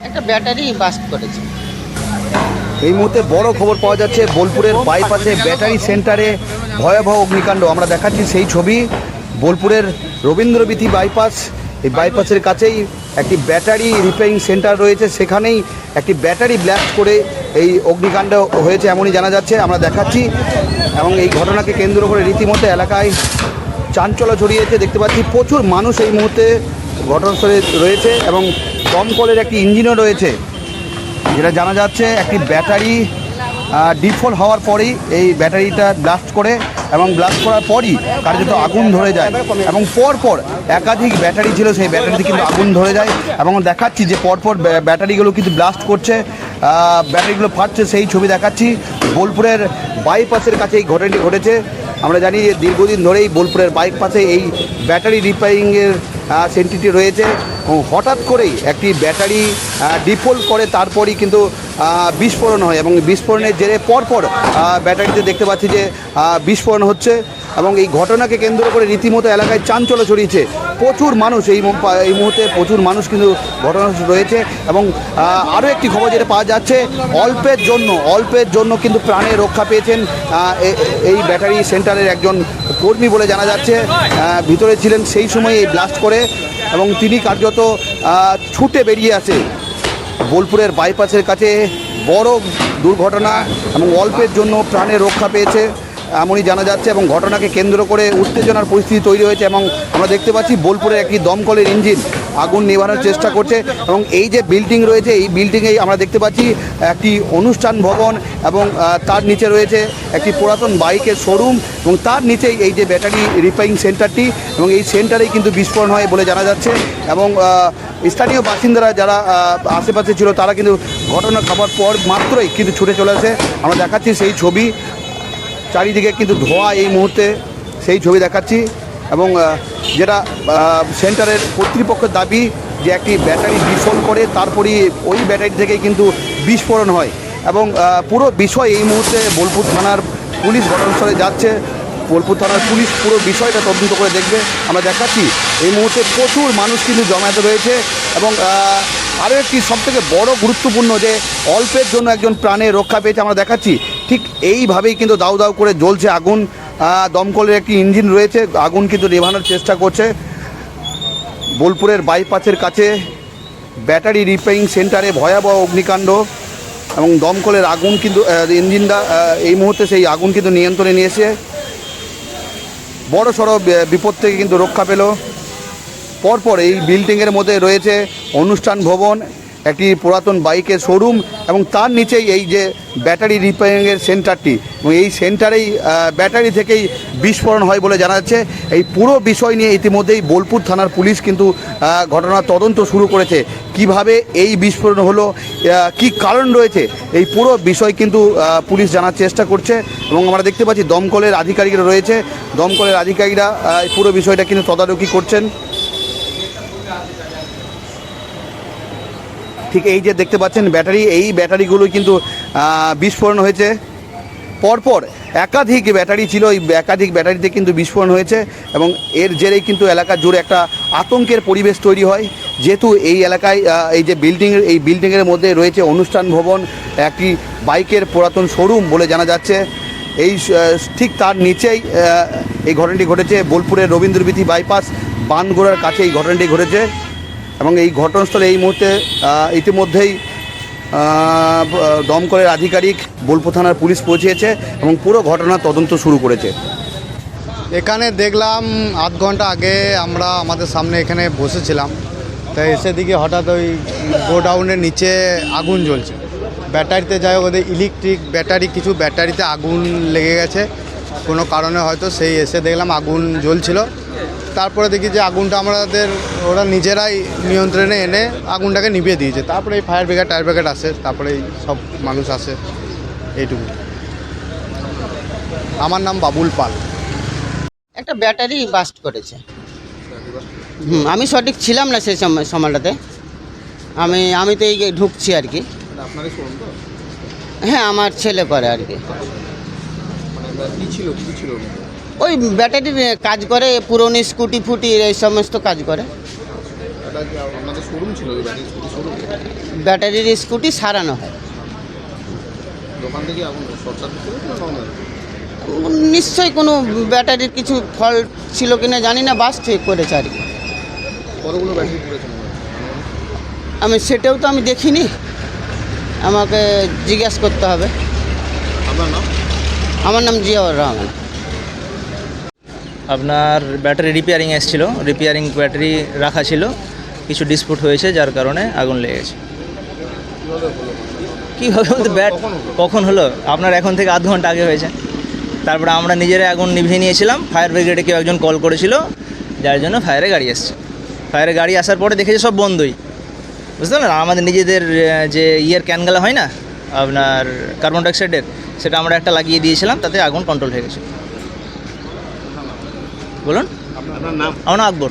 একটা battery bast করেছে। এই মুহূর্তে বড় খবর পাওয়া যাচ্ছে বোলপুরের বাইপাসে ব্যাটারি সেন্টারে ভয়াবহ অগ্নিকাণ্ড। আমরা দেখাচ্ছি সেই ছবি। বোলপুরের রবীন্দ্রবীথি বাইপাস, এই বাইপাসের কাছেই একটি ব্যাটারি রিপেয়ারিং সেন্টার রয়েছে, সেখানেই একটি ব্যাটারি ব্লাস্ট করে এই অগ্নিকাণ্ড হয়েছে এমনই জানা যাচ্ছে। আমরা দেখাচ্ছি এবং এই ঘটনাকে কেন্দ্র করে রীতিমতো এলাকায় চাঞ্চল্য ছড়িয়েছে। দেখতে পাচ্ছি প্রচুর মানুষ এই মুহূর্তে ঘটনাস্থলে রয়েছে এবং দমকলের একটি ইঞ্জিনও রয়েছে। যেটা জানা যাচ্ছে একটি ব্যাটারি ডিফল্ট হওয়ার পরেই এই ব্যাটারিটা ব্লাস্ট করে এবং ব্লাস্ট করার পরই কার্যত আগুন ধরে যায় এবং পরপর একাধিক ব্যাটারি ছিল, সেই ব্যাটারিতে কিন্তু আগুন ধরে যায় এবং দেখাচ্ছি যে পরপর ব্যাটারিগুলো কিন্তু ব্লাস্ট করছে, ব্যাটারিগুলো ফাটছে, সেই ছবি দেখাচ্ছি। বোলপুরের বাইপাসের কাছে এই ঘটনাটি ঘটেছে। আমরা জানি যে দীর্ঘদিন ধরেই বোলপুরের বাইপাসে এই ব্যাটারি রিপেয়ারিংয়ের সেন্টারটি রয়েছে এবং হঠাৎ করেই একটি ব্যাটারি ডিফল্ট করে তারপরই কিন্তু বিস্ফোরণ হয় এবং বিস্ফোরণের জেরে পরপর ব্যাটারিতে দেখতে পাচ্ছি যে বিস্ফোরণ হচ্ছে এবং এই ঘটনাকে কেন্দ্র করে রীতিমতো এলাকায় চাঞ্চল্য ছড়িয়েছে। প্রচুর মানুষ এই মুহূর্তে প্রচুর মানুষ কিন্তু ঘটনা রয়েছে এবং আরও একটি খবর যেটা পাওয়া যাচ্ছে, অল্পের জন্য কিন্তু প্রাণে রক্ষা পেয়েছেন এই ব্যাটারি সেন্টারের একজন কর্মী বলে জানা যাচ্ছে। ভিতরে ছিলেন সেই সময় এই ব্লাস্ট করে এবং তিনি কার্যত ছুটে বেরিয়ে আসে। বোলপুরের বাইপাসের কাছে বড় দুর্ঘটনা এবং অল্পের জন্য প্রাণে রক্ষা পেয়েছে এমনই জানা যাচ্ছে এবং ঘটনাকে কেন্দ্র করে উত্তেজনার পরিস্থিতি তৈরি হয়েছে এবং আমরা দেখতে পাচ্ছি বোলপুরের একটি দমকলের ইঞ্জিন আগুন নেভানোর চেষ্টা করছে এবং এই যে বিল্ডিং রয়েছে এই বিল্ডিংয়েই আমরা দেখতে পাচ্ছি একটি অনুষ্ঠান ভবন এবং তার নিচে রয়েছে একটি পুরাতন বাইকের শোরুম এবং তার নিচেই এই যে ব্যাটারি রিপেয়ারিং সেন্টারটি এবং এই সেন্টারেই কিন্তু বিস্ফোরণ হয় বলে জানা যাচ্ছে এবং স্থানীয় বাসিন্দারা যারা আশেপাশে ছিল তারা কিন্তু ঘটনা খাবার পর মাত্রই কিন্তু ছুটে চলে আসে। আমরা দেখাচ্ছি সেই ছবি, চারিদিকে কিন্তু ধোঁয়া এই মুহূর্তে, সেই ছবি দেখাচ্ছি এবং যেটা সেন্টারের কর্তৃপক্ষের দাবি যে একটি ব্যাটারি ডিফল্ট করে তারপরই ওই ব্যাটারি থেকেই কিন্তু বিস্ফোরণ হয় এবং পুরো বিষয় এই মুহূর্তে বোলপুর থানার পুলিশ ঘটনাস্থলে যাচ্ছে। বোলপুর থানার পুলিশ পুরো বিষয়টা তদন্ত করে দেখবে। আমরা দেখাচ্ছি এই মুহূর্তে প্রচুর মানুষ কিন্তু জমায়েত রয়েছে এবং আরও একটি সবথেকে বড় গুরুত্বপূর্ণ যে অল্পের জন্য একজন প্রাণে রক্ষা পেয়েছে। আমরা দেখাচ্ছি ঠিক এইভাবেই কিন্তু দাউ দাউ করে জ্বলছে আগুন। দমকলের একটি ইঞ্জিন রয়েছে, আগুন কিন্তু নেভানোর চেষ্টা করছে। বোলপুরের বাইপাসের কাছে ব্যাটারি রিপেয়ারিং সেন্টারে ভয়াবহ অগ্নিকাণ্ড এবং দমকলের আগুন কিন্তু ইঞ্জিনটা এই মুহূর্তে সেই আগুন কিন্তু নিয়ন্ত্রণে নিয়েছে। বড় সড়ো বিপদ থেকে কিন্তু রক্ষা পেল। পরপর এই বিল্ডিংয়ের মধ্যে রয়েছে অনুষ্ঠান ভবন, একটি পুরাতন বাইকের শোরুম এবং তার নিচেই এই যে ব্যাটারি রিপেয়ারিংয়ের সেন্টারটি এবং এই সেন্টারেই ব্যাটারি থেকেই বিস্ফোরণ হয় বলে জানা যাচ্ছে। এই পুরো বিষয় নিয়ে ইতিমধ্যেই বোলপুর থানার পুলিশ কিন্তু ঘটনার তদন্ত শুরু করেছে। কিভাবে এই বিস্ফোরণ হলো, কি কারণ রয়েছে, এই পুরো বিষয় কিন্তু পুলিশ জানার চেষ্টা করছে এবং আমরা দেখতে পাচ্ছি দমকলের আধিকারিকরা রয়েছে, দমকলের আধিকারিকরা এই পুরো বিষয়টা কিন্তু তদারকি করছেন। ঠিক এই যে দেখতে পাচ্ছেন ব্যাটারি, এই ব্যাটারিগুলো কিন্তু বিস্ফোরণ হয়েছে। পরপর একাধিক ব্যাটারি ছিল, এই একাধিক ব্যাটারিতে কিন্তু বিস্ফোরণ হয়েছে এবং এর জেরেই কিন্তু এলাকা জুড়ে একটা আতঙ্কের পরিবেশ তৈরি হয়। যেহেতু এই এলাকায় এই যে বিল্ডিংয়ের মধ্যে রয়েছে অনুষ্ঠান ভবন, একটি বাইকের পুরাতন শোরুম বলে জানা যাচ্ছে। এই ঠিক তার নিচেই এই ঘটনাটি ঘটেছে। বোলপুরের রবীন্দ্রবীথি বাইপাস বানগোড়ার কাছে এই ঘটনাটি ঘটেছে এবং এই ঘটনাস্থলে এই মুহূর্তে ইতিমধ্যেই দমকলের আধিকারিক, বোলপুর থানার পুলিশ পৌঁছেছে এবং পুরো ঘটনার তদন্ত শুরু করেছে। এখানে দেখলাম আধ ঘন্টা আগে আমরা আমাদের সামনে এখানে বসেছিলাম, তাই এসে দিকে হঠাৎ ওই গোডাউনের নিচে আগুন জ্বলছে। ব্যাটারিতে যাই হোক, ওদের ইলেকট্রিক ব্যাটারি, কিছু ব্যাটারিতে আগুন লেগে গেছে কোনো কারণে হয়তো, সেই এসে দেখলাম আগুন জ্বলছিল। তারপরে দেখি যে আগুনটা ওরা নিজেরাই নিয়ন্ত্রণে এনে আগুনটাকে নিভিয়ে দিয়েছে। তারপরে এই ফায়ার ব্রিগেড টায়ার ব্রিগেড আসে, তারপরে এই সব মানুষ আসে, এইটুকু। আমার নাম বাবুল পাল। একটা ব্যাটারি বাস্ট করেছে। আমি সঠিক ছিলাম না সেই সময়টাতে। আমি তো এই ঢুকছি আর কি। হ্যাঁ, আমার ছেলে করে আর কি। ওই ব্যাটারির কাজ করে, পুরনো স্কুটি ফুটি এই সমস্ত কাজ করে। এটা কি আপনাদের শোরুম ছিল ওই ব্যাটারি স্কুটি শোরুম? ব্যাটারির স্কুটি সারানো হয়। দোকান থেকে আগুন শর্ট সার্কিট করেছিল না নর্মাল? নিশ্চয়ই কোনো ব্যাটারির কিছু ফল্ট ছিল কিনা জানি না, বাস ঠিক করেছে আর কি। কতগুলো ব্যাটারি পড়েছে মনে হয়? আমি সেটাও তো আমি দেখিনি, আমাকে জিজ্ঞাসা করতে হবে। আপনার নাম? আমার নাম জিয়াউর রহমান। আপনার ব্যাটারি রিপেয়ারিং এসেছিল, রিপেয়ারিং ব্যাটারি রাখা ছিল, কিছু ডিসপুট হয়েছে যার কারণে আগুন লেগেছে। কীভাবে বলতে কখন হলো? আপনার এখন থেকে আধ ঘন্টা আগে হয়েছে। তারপরে আমরা নিজেরাই আগুন নিভিয়ে নিয়েছিলাম, ফায়ার ব্রিগেডে কেউ একজন কল করেছিল, যার জন্য ফায়ারে গাড়ি এসছে। ফায়ারে গাড়ি আসার পরে দেখেছে সব বন্ধই, বুঝতে পারলেন। আমাদের নিজেদের যে ক্যানগুলো হয় না আপনার কার্বন ডাইঅক্সাইডের, সেটা আমরা একটা লাগিয়ে দিয়েছিলাম, তাতে আগুন কন্ট্রোল হয়ে গেছে। বলুন। আপনার নাম? আমার নাম আকবর।